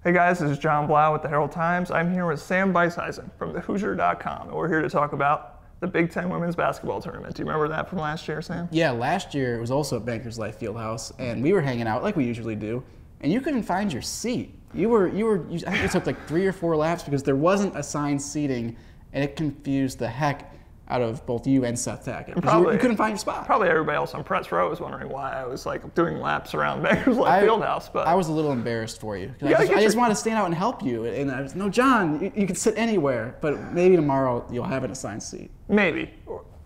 Hey guys, this is John Blau with the Herald Times. I'm here with Sam Beishuizen from thehoosier.com, and we're here to talk about the Big Ten Women's Basketball Tournament. Do you remember that from last year, Sam? Yeah, last year it was also at Bankers Life Fieldhouse, and we were hanging out like we usually do, and you couldn't find your seat. I think it took like 3 or 4 laps because there wasn't assigned seating, and it confused the heck out of both you and Seth Tackett. You couldn't find your spot. Probably everybody else on press row was wondering why I was like doing laps around Bankers Life Fieldhouse. But I was a little embarrassed for you. I just wanted to stand out and help you. And I was, no, John, you can sit anywhere, but maybe tomorrow you'll have an assigned seat. Maybe.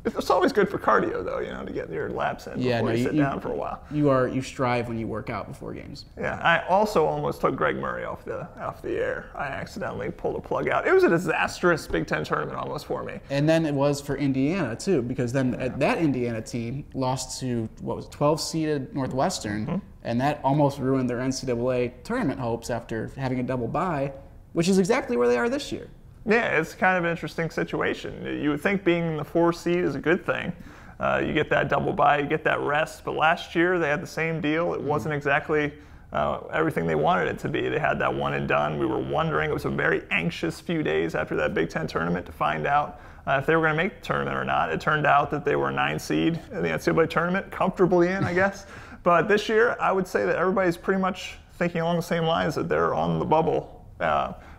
It's always good for cardio, though, to get your laps in before you sit down for a while. You strive when you work out before games. Yeah, I also almost took Greg Murray off the air. I accidentally pulled a plug out. It was a disastrous Big Ten tournament almost for me. And then it was for Indiana, too, because then that Indiana team lost to, 12-seeded Northwestern, and that almost ruined their NCAA tournament hopes after having a double bye, which is exactly where they are this year. Yeah, it's kind of an interesting situation. You would think being in the 4 seed is a good thing. You get that double bye, you get that rest. But last year they had the same deal. It wasn't exactly everything they wanted it to be. They had that one and done. We were wondering. It was a very anxious few days after that Big Ten tournament to find out if they were going to make the tournament or not. It turned out that they were a 9 seed in the NCAA tournament, comfortably in, I guess. But this year, I would say that everybody's pretty much thinking along the same lines, that they're on the bubble.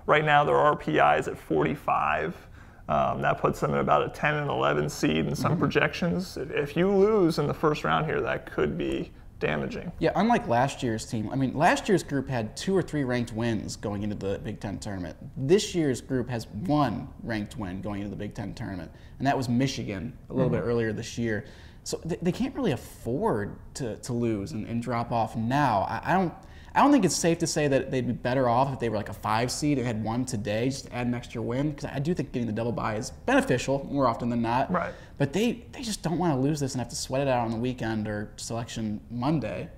Right now, their RPI is at 45. That puts them at about a 10 and 11 seed in some projections. If you lose in the first round here, that could be damaging. Yeah, unlike last year's team. I mean, last year's group had 2 or 3 ranked wins going into the Big Ten tournament. This year's group has 1 ranked win going into the Big Ten tournament, and that was Michigan a little bit earlier this year. So they can't really afford to lose and drop off now. I don't think it's safe to say that they'd be better off if they were like a 5 seed and had won today, just to add an extra win. Because I do think getting the double bye is beneficial more often than not. Right. But they just don't want to lose this and have to sweat it out on the weekend or selection Monday.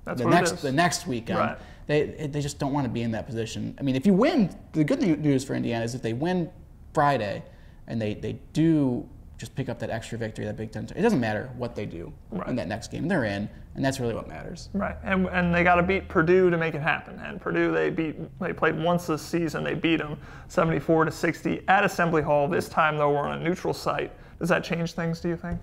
That's the next weekend. Right. They just don't want to be in that position. I mean, if you win, the good news for Indiana is if they win Friday and they do just pick up that extra victory, that Big Ten. It doesn't matter what they do in that next game. They're in, and that's really what matters. Right, and they got to beat Purdue to make it happen. And Purdue, they played once this season. They beat them 74-60 at Assembly Hall. This time, though, we're on a neutral site. Does that change things, do you think?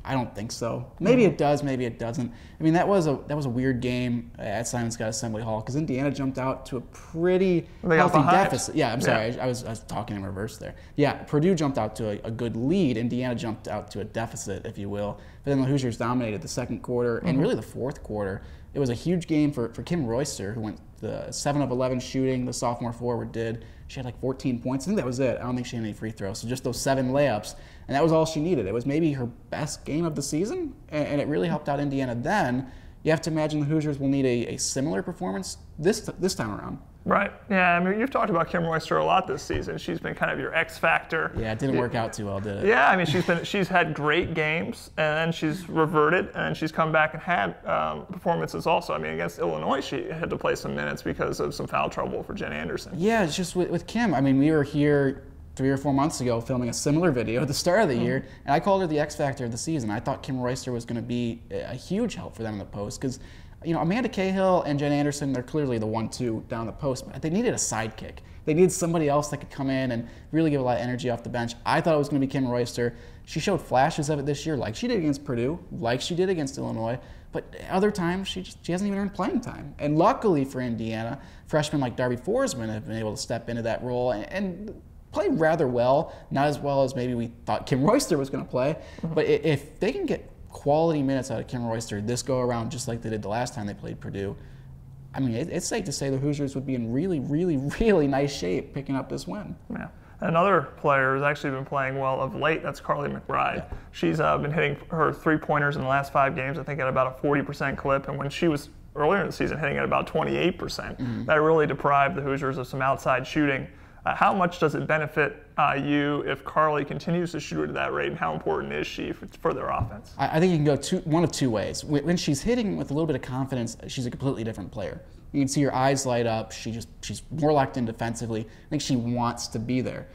I don't think so. Maybe it does, maybe it doesn't. I mean, that was a weird game at Simon Scott Assembly Hall because Indiana jumped out to a pretty healthy deficit. Yeah, I'm sorry, I was talking in reverse there. Yeah, Purdue jumped out to a good lead. Indiana jumped out to a deficit, if you will. But then the Hoosiers dominated the second quarter and really the fourth quarter. It was a huge game for Kim Royster, who went the 7 of 11 shooting. The sophomore forward did. She had like 14 points. I think that was it. I don't think she had any free throws. So just those 7 layups, and that was all she needed. It was maybe her best game of the season, and it really helped out Indiana then. You have to imagine the Hoosiers will need a similar performance this time around. Right. Yeah, I mean, you've talked about Kim Royster a lot this season. She's been kind of your X factor. Yeah, it didn't work out too well, did it? Yeah, I mean, she's had great games, and then she's reverted, and then she's come back and had performances also. I mean, against Illinois, she had to play some minutes because of some foul trouble for Jen Anderson. Yeah, it's just with Kim. I mean, we were here 3 or 4 months ago filming a similar video at the start of the year, and I called her the X factor of the season. I thought Kim Royster was going to be a huge help for them in the post because, Amanda Cahill and Jen Anderson, they're clearly the 1-2 down the post, but they needed a sidekick. They needed somebody else that could come in and really give a lot of energy off the bench. I thought it was going to be Kim Royster. She showed flashes of it this year, like she did against Purdue, like she did against Illinois, but other times she hasn't even earned playing time. And luckily for Indiana, freshmen like Darby Forsman have been able to step into that role and play rather well, not as well as maybe we thought Kim Royster was going to play, but if they can get quality minutes out of Kim Royster this go around, just like they did the last time they played Purdue, I mean, it's safe to say the Hoosiers would be in really, really, really nice shape picking up this win. Yeah. Another player who's actually been playing well of late, that's Carly McBride. Yeah. She's been hitting her 3-pointers in the last 5 games, I think at about a 40% clip, and when she was earlier in the season hitting at about 28%, that really deprived the Hoosiers of some outside shooting. How much does it benefit you if Carly continues to shoot at that rate, and how important is she for their offense? I think you can go one of two ways. When she's hitting with a little bit of confidence, she's a completely different player. You can see her eyes light up. She's more locked in defensively. I think she wants to be there.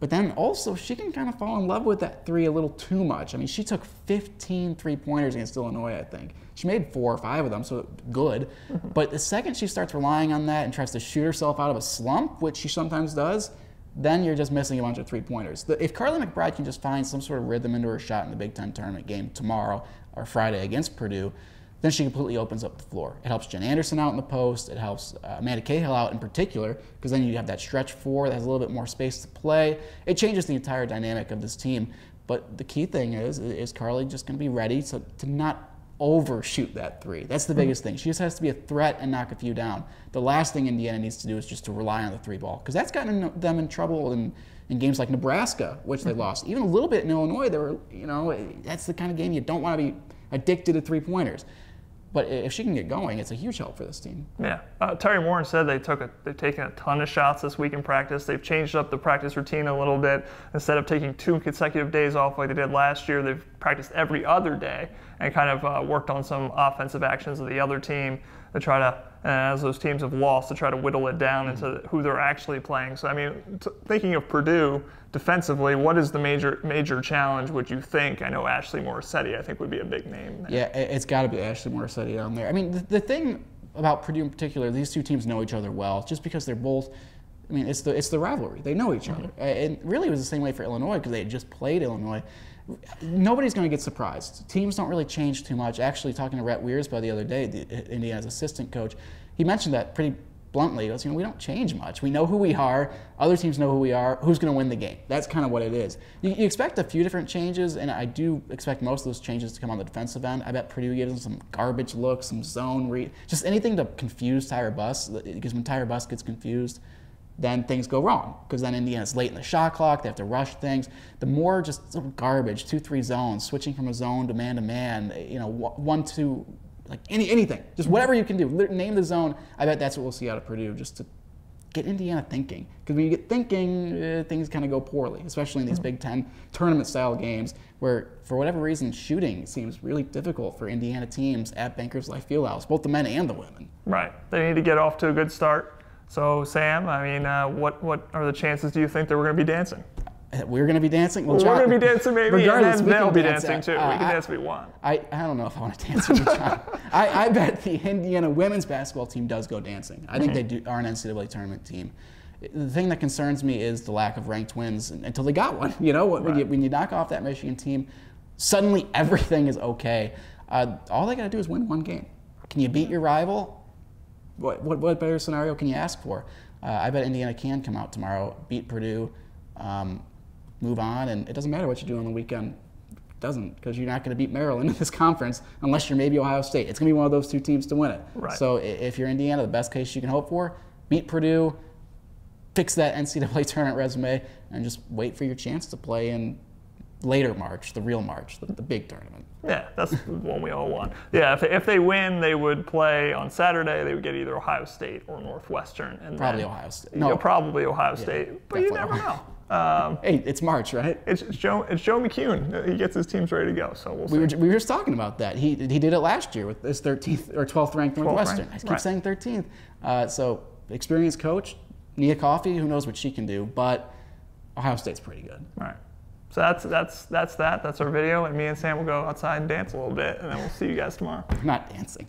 But then also, she can kind of fall in love with that three a little too much. I mean, she took 15 three-pointers against Illinois, I think. She made 4 or 5 of them, so good. But the second she starts relying on that and tries to shoot herself out of a slump, which she sometimes does, then you're just missing a bunch of three-pointers. If Carly McBride can just find some sort of rhythm into her shot in the Big Ten tournament game tomorrow or Friday against Purdue, then she completely opens up the floor. It helps Jen Anderson out in the post. It helps Amanda Cahill out in particular, because then you have that stretch 4 that has a little bit more space to play. It changes the entire dynamic of this team. But the key thing is Carly just going to be ready to not overshoot that 3. That's the biggest thing. She just has to be a threat and knock a few down. The last thing Indiana needs to do is just to rely on the 3-ball, because that's gotten them in trouble in games like Nebraska, which they lost. Even a little bit in Illinois, they were, that's the kind of game you don't want to be addicted to 3-pointers. But if she can get going, it's a huge help for this team. Yeah. Terry Warren said they've taken a ton of shots this week in practice. They've changed up the practice routine a little bit. Instead of taking 2 consecutive days off like they did last year, they've practiced every other day and kind of worked on some offensive actions of the other team to try to, as those teams have lost, to try to whittle it down into who they're actually playing. So, I mean, thinking of Purdue defensively, what is the major challenge, would you think? I know Ashley Morissetti, I think, would be a big name there. Yeah, it's got to be Ashley Morissetti down there. I mean, the thing about Purdue in particular, these 2 teams know each other well, just because they're both, I mean, it's the rivalry. They know each other. And really it was the same way for Illinois, because they had just played Illinois. Nobody's going to get surprised. Teams don't really change too much. Actually, talking to Rhett Wiersbe the other day, Indiana's assistant coach, he mentioned that pretty bluntly. He goes, we don't change much. We know who we are. Other teams know who we are. Who's going to win the game? That's kind of what it is. You expect a few different changes, and I do expect most of those changes to come on the defensive end. I bet Purdue gives them some garbage looks, some zone read, just anything to confuse Tyra Buss, because when Tyra Buss gets confused, then things go wrong, because then Indiana's late in the shot clock. They have to rush things. The more just some garbage, 2-3 zones, switching from a zone to man, 1-2, like anything, just whatever you can do. Name the zone. I bet that's what we'll see out of Purdue, just to get Indiana thinking. Because when you get thinking, things kind of go poorly, especially in these Big Ten tournament-style games, where for whatever reason shooting seems really difficult for Indiana teams at Bankers Life Fieldhouse, both the men and the women. Right. They need to get off to a good start. So, Sam, I mean, what are the chances, do you think, that we're going to be dancing? We're going to be dancing? Well, we're going to be dancing maybe, and then they'll be dance dancing too. We can dance if we want. I don't know if I want to dance with you, John. I bet the Indiana women's basketball team does go dancing. I think they are an NCAA tournament team. The thing that concerns me is the lack of ranked wins until they got one. When you knock off that Michigan team, suddenly everything is okay. All they got to do is win 1 game. Can you beat your rival? What better scenario can you ask for? I bet Indiana can come out tomorrow, beat Purdue, move on, and it doesn't matter what you do on the weekend. It doesn't, because you're not going to beat Maryland in this conference unless you're maybe Ohio State. It's going to be one of those 2 teams to win it. Right. So if you're Indiana, the best case you can hope for, beat Purdue, fix that NCAA tournament resume, and just wait for your chance to play in later March, the real March, the big tournament. Yeah, that's the one we all want. Yeah, if they win, they would play on Saturday. They would get either Ohio State or Northwestern. And probably Ohio State. No, probably Ohio State, but you never know. Hey, it's March, right? It's Joe McCune. He gets his teams ready to go, so we'll see. We were just talking about that. He did it last year with his 13th or 12th ranked Northwestern. I keep saying 13th. So experienced coach, Nia Coffey, who knows what she can do, but Ohio State's pretty good. All right. So that's our video, and me and Sam will go outside and dance a little bit, and then we'll see you guys tomorrow. I'm not dancing.